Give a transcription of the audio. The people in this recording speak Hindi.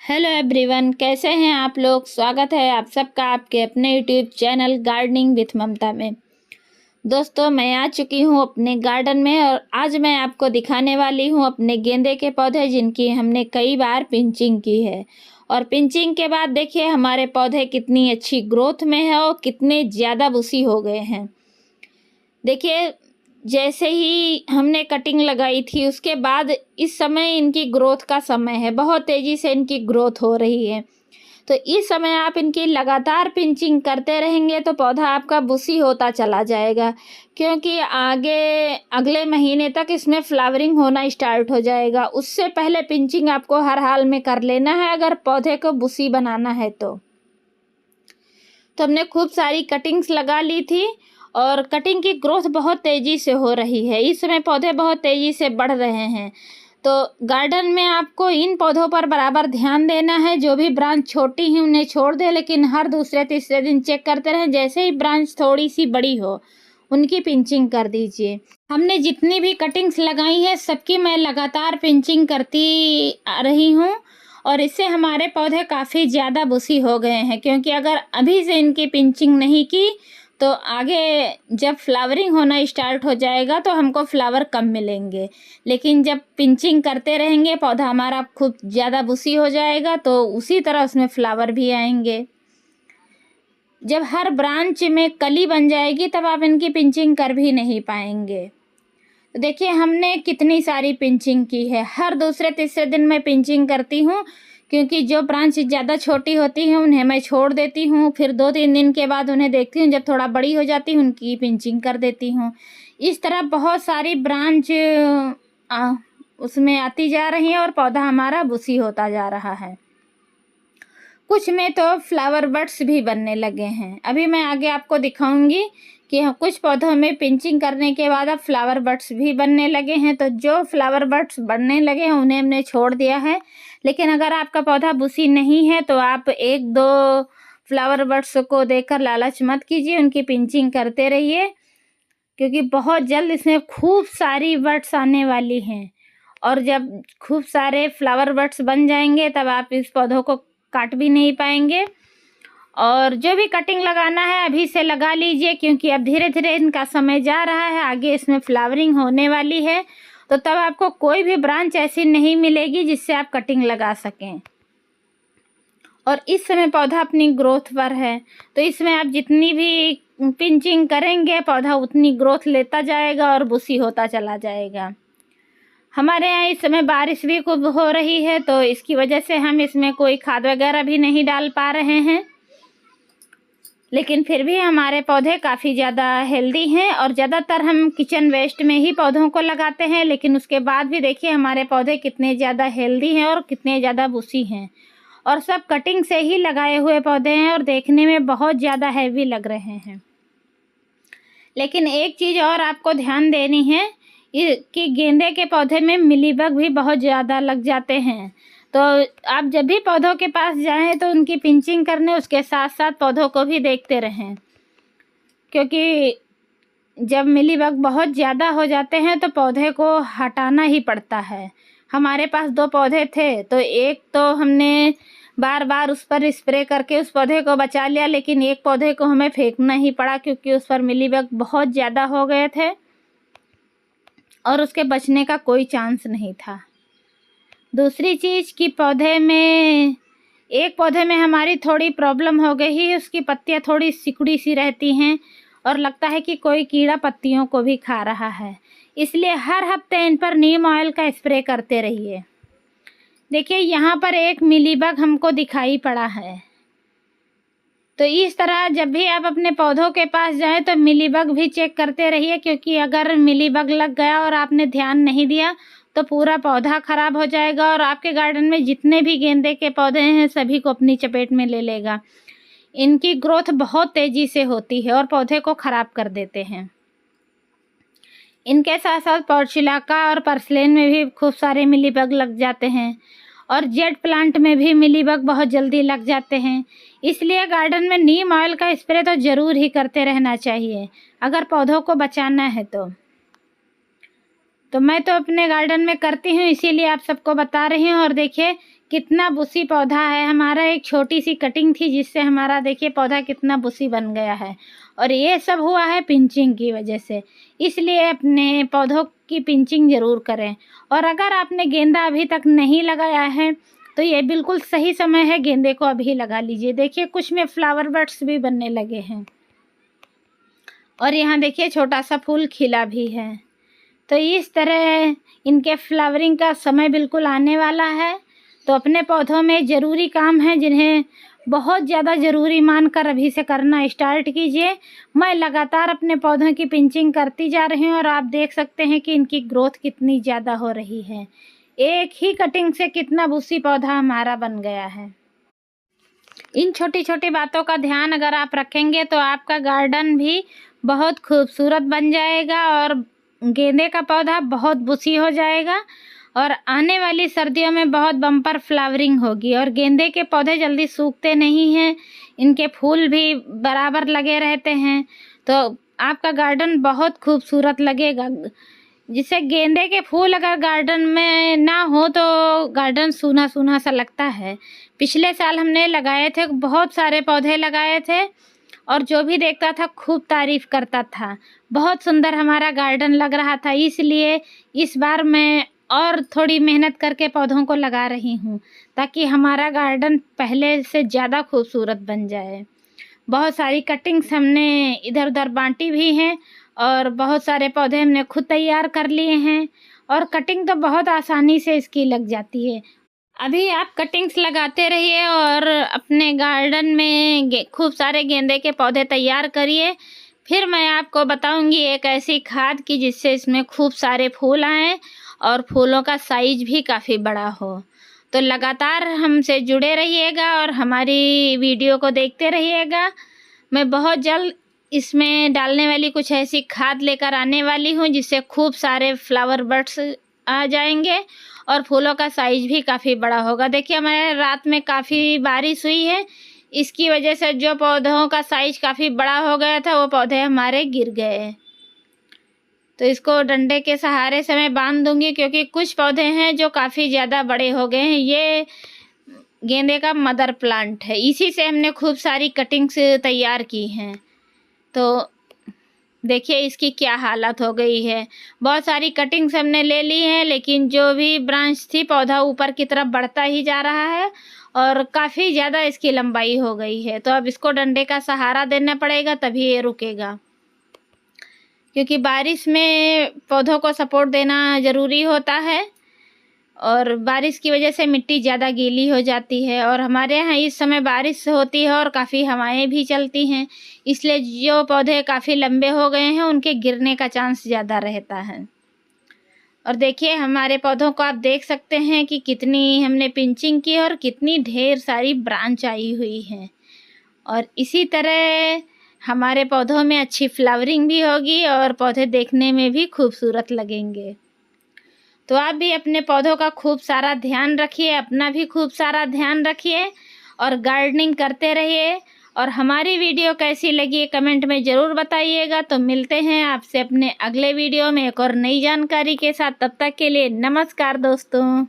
हेलो एवरीवन, कैसे हैं आप लोग। स्वागत है आप सबका आपके अपने यूट्यूब चैनल गार्डनिंग विथ ममता में। दोस्तों, मैं आ चुकी हूँ अपने गार्डन में और आज मैं आपको दिखाने वाली हूँ अपने गेंदे के पौधे, जिनकी हमने कई बार पिंचिंग की है। और पिंचिंग के बाद देखिए हमारे पौधे कितनी अच्छी ग्रोथ में है और कितने ज़्यादा बुशी हो गए हैं। देखिए, जैसे ही हमने कटिंग लगाई थी उसके बाद इस समय इनकी ग्रोथ का समय है, बहुत तेज़ी से इनकी ग्रोथ हो रही है। तो इस समय आप इनकी लगातार पिंचिंग करते रहेंगे तो पौधा आपका बुशी होता चला जाएगा, क्योंकि आगे अगले महीने तक इसमें फ्लावरिंग होना स्टार्ट हो जाएगा। उससे पहले पिंचिंग आपको हर हाल में कर लेना है अगर पौधे को बुशी बनाना है तो हमने खूब सारी कटिंग्स लगा ली थी और कटिंग की ग्रोथ बहुत तेज़ी से हो रही है। इस समय पौधे बहुत तेज़ी से बढ़ रहे हैं। तो गार्डन में आपको इन पौधों पर बराबर ध्यान देना है। जो भी ब्रांच छोटी हैं उन्हें छोड़ दें, लेकिन हर दूसरे तीसरे दिन चेक करते रहें। जैसे ही ब्रांच थोड़ी सी बड़ी हो उनकी पिंचिंग कर दीजिए। हमने जितनी भी कटिंग्स लगाई है सबकी मैं लगातार पिंचिंग करती आ रही हूँ और इससे हमारे पौधे काफ़ी ज़्यादा बुशी हो गए हैं, क्योंकि अगर अभी से इनकी पिंचिंग नहीं की तो आगे जब फ्लावरिंग होना स्टार्ट हो जाएगा तो हमको फ्लावर कम मिलेंगे। लेकिन जब पिंचिंग करते रहेंगे पौधा हमारा खूब ज़्यादा बुशी हो जाएगा तो उसी तरह उसमें फ्लावर भी आएंगे। जब हर ब्रांच में कली बन जाएगी तब आप इनकी पिंचिंग कर भी नहीं पाएंगे। तो देखिए हमने कितनी सारी पिंचिंग की है। हर दूसरे तीसरे दिन मैं पिंचिंग करती हूँ, क्योंकि जो ब्रांच ज़्यादा छोटी होती हैं उन्हें मैं छोड़ देती हूँ। फिर 2-3 दिन के बाद उन्हें देखती हूँ, जब थोड़ा बड़ी हो जाती है उनकी पिंचिंग कर देती हूँ। इस तरह बहुत सारी ब्रांच उसमें आती जा रही हैं और पौधा हमारा बुशी होता जा रहा है। कुछ में तो फ्लावर बड्स भी बनने लगे हैं। अभी मैं आगे आपको दिखाऊंगी कि कुछ पौधों में पिंचिंग करने के बाद अब फ्लावर बड्स भी बनने लगे हैं। तो जो फ्लावर बड्स बनने लगे हैं उन्हें हमने छोड़ दिया है। लेकिन अगर आपका पौधा बुशी नहीं है तो आप 1-2 फ्लावर बड्स को देखकर लालच मत कीजिए, उनकी पिंचिंग करते रहिए, क्योंकि बहुत जल्द इसमें खूब सारी बड्स आने वाली हैं। और जब खूब सारे फ्लावर बड्स बन जाएंगे तब आप इस पौधों को काट भी नहीं पाएंगे। और जो भी कटिंग लगाना है अभी से लगा लीजिए, क्योंकि अब धीरे धीरे इनका समय जा रहा है, आगे इसमें फ्लावरिंग होने वाली है। तो तब आपको कोई भी ब्रांच ऐसी नहीं मिलेगी जिससे आप कटिंग लगा सकें। और इस समय पौधा अपनी ग्रोथ पर है, तो इसमें आप जितनी भी पिंचिंग करेंगे पौधा उतनी ग्रोथ लेता जाएगा और बुशी होता चला जाएगा। हमारे यहाँ इस समय बारिश भी खूब हो रही है, तो इसकी वजह से हम इसमें कोई खाद वगैरह भी नहीं डाल पा रहे हैं। लेकिन फिर भी हमारे पौधे काफ़ी ज़्यादा हेल्दी हैं और ज़्यादातर हम किचन वेस्ट में ही पौधों को लगाते हैं। लेकिन उसके बाद भी देखिए हमारे पौधे कितने ज़्यादा हेल्दी हैं और कितने ज़्यादा बुशी हैं। और सब कटिंग से ही लगाए हुए पौधे हैं और देखने में बहुत ज़्यादा हैवी लग रहे हैं। लेकिन एक चीज़ और आपको ध्यान देनी है कि गेंदे के पौधे में मिलीबग भी बहुत ज़्यादा लग जाते हैं। तो आप जब भी पौधों के पास जाएं तो उनकी पिंचिंग करने उसके साथ साथ पौधों को भी देखते रहें, क्योंकि जब मिलीबग बहुत ज़्यादा हो जाते हैं तो पौधे को हटाना ही पड़ता है। हमारे पास 2 पौधे थे, तो एक तो हमने बार बार उस पर स्प्रे करके उस पौधे को बचा लिया, लेकिन एक पौधे को हमें फेंकना ही पड़ा क्योंकि उस पर मिलीबग बहुत ज़्यादा हो गए थे और उसके बचने का कोई चांस नहीं था। दूसरी चीज़ कि एक पौधे में हमारी थोड़ी प्रॉब्लम हो गई है। उसकी पत्तियां थोड़ी सिकुड़ी सी रहती हैं और लगता है कि कोई कीड़ा पत्तियों को भी खा रहा है। इसलिए हर हफ्ते इन पर नीम ऑयल का स्प्रे करते रहिए। देखिए यहाँ पर एक मिलीबग हमको दिखाई पड़ा है। तो इस तरह जब भी आप अपने पौधों के पास जाएं तो मिलीबग भी चेक करते रहिए, क्योंकि अगर मिलीबग लग गया और आपने ध्यान नहीं दिया तो पूरा पौधा खराब हो जाएगा और आपके गार्डन में जितने भी गेंदे के पौधे हैं सभी को अपनी चपेट में ले लेगा। इनकी ग्रोथ बहुत तेज़ी से होती है और पौधे को ख़राब कर देते हैं। इनके साथ साथ पोर्चुलाका और पर्सलेन में भी खूब सारे मिलीबग लग जाते हैं और जेड प्लांट में भी मिलीबग बहुत जल्दी लग जाते हैं। इसलिए गार्डन में नीम ऑयल का स्प्रे तो ज़रूर ही करते रहना चाहिए अगर पौधों को बचाना है तो मैं तो अपने गार्डन में करती हूँ, इसीलिए आप सबको बता रही हूँ। और देखिए कितना बुशी पौधा है। हमारा एक छोटी सी कटिंग थी जिससे हमारा देखिए पौधा कितना बुशी बन गया है, और ये सब हुआ है पिंचिंग की वजह से। इसलिए अपने पौधों की पिंचिंग ज़रूर करें। और अगर आपने गेंदा अभी तक नहीं लगाया है तो ये बिल्कुल सही समय है, गेंदे को अभी लगा लीजिए। देखिए कुछ में फ्लावर बड्स भी बनने लगे हैं, और यहाँ देखिए छोटा सा फूल खिला भी है। तो इस तरह इनके फ्लावरिंग का समय बिल्कुल आने वाला है। तो अपने पौधों में ज़रूरी काम है जिन्हें बहुत ज़्यादा ज़रूरी मानकर अभी से करना स्टार्ट कीजिए। मैं लगातार अपने पौधों की पिंचिंग करती जा रही हूँ, और आप देख सकते हैं कि इनकी ग्रोथ कितनी ज़्यादा हो रही है। एक ही कटिंग से कितना बुशी पौधा हमारा बन गया है। इन छोटी छोटी बातों का ध्यान अगर आप रखेंगे तो आपका गार्डन भी बहुत खूबसूरत बन जाएगा, और गेंदे का पौधा बहुत बुशी हो जाएगा, और आने वाली सर्दियों में बहुत बम्पर फ्लावरिंग होगी। और गेंदे के पौधे जल्दी सूखते नहीं हैं, इनके फूल भी बराबर लगे रहते हैं, तो आपका गार्डन बहुत खूबसूरत लगेगा। जिससे गेंदे के फूल अगर गार्डन में ना हो तो गार्डन सूना सूना सा लगता है। पिछले साल हमने लगाए थे, बहुत सारे पौधे लगाए थे, और जो भी देखता था खूब तारीफ़ करता था। बहुत सुंदर हमारा गार्डन लग रहा था, इसलिए इस बार मैं और थोड़ी मेहनत करके पौधों को लगा रही हूँ, ताकि हमारा गार्डन पहले से ज़्यादा खूबसूरत बन जाए। बहुत सारी कटिंग्स हमने इधर उधर बांटी भी हैं, और बहुत सारे पौधे हमने खुद तैयार कर लिए हैं, और कटिंग तो बहुत आसानी से इसकी लग जाती है। अभी आप कटिंग्स लगाते रहिए और अपने गार्डन में खूब सारे गेंदे के पौधे तैयार करिए। फिर मैं आपको बताऊंगी एक ऐसी खाद की जिससे इसमें खूब सारे फूल आएँ और फूलों का साइज भी काफ़ी बड़ा हो। तो लगातार हमसे जुड़े रहिएगा और हमारी वीडियो को देखते रहिएगा। मैं बहुत जल्द इसमें डालने वाली कुछ ऐसी खाद लेकर आने वाली हूँ जिससे खूब सारे फ्लावर बड्स आ जाएंगे और फूलों का साइज भी काफ़ी बड़ा होगा। देखिए हमारे रात में काफ़ी बारिश हुई है, इसकी वजह से जो पौधों का साइज काफ़ी बड़ा हो गया था वो पौधे हमारे गिर गए। तो इसको डंडे के सहारे से मैं बांध दूंगी, क्योंकि कुछ पौधे हैं जो काफ़ी ज़्यादा बड़े हो गए हैं। ये गेंदे का मदर प्लांट है, इसी से हमने खूब सारी कटिंग्स तैयार की हैं। तो देखिए इसकी क्या हालत हो गई है। बहुत सारी कटिंग्स हमने ले ली हैं, लेकिन जो भी ब्रांच थी पौधा ऊपर की तरफ बढ़ता ही जा रहा है और काफ़ी ज़्यादा इसकी लंबाई हो गई है। तो अब इसको डंडे का सहारा देना पड़ेगा तभी ये रुकेगा, क्योंकि बारिश में पौधों को सपोर्ट देना ज़रूरी होता है, और बारिश की वजह से मिट्टी ज़्यादा गीली हो जाती है। और हमारे यहाँ इस समय बारिश होती है और काफ़ी हवाएं भी चलती हैं, इसलिए जो पौधे काफ़ी लंबे हो गए हैं उनके गिरने का चांस ज़्यादा रहता है। और देखिए हमारे पौधों को आप देख सकते हैं कि कितनी हमने पिंचिंग की और कितनी ढेर सारी ब्रांच आई हुई हैं, और इसी तरह हमारे पौधों में अच्छी फ्लावरिंग भी होगी और पौधे देखने में भी खूबसूरत लगेंगे। तो आप भी अपने पौधों का खूब सारा ध्यान रखिए, अपना भी खूब सारा ध्यान रखिए और गार्डनिंग करते रहिए। और हमारी वीडियो कैसी लगी कमेंट में ज़रूर बताइएगा। तो मिलते हैं आपसे अपने अगले वीडियो में एक और नई जानकारी के साथ। तब तक के लिए नमस्कार दोस्तों।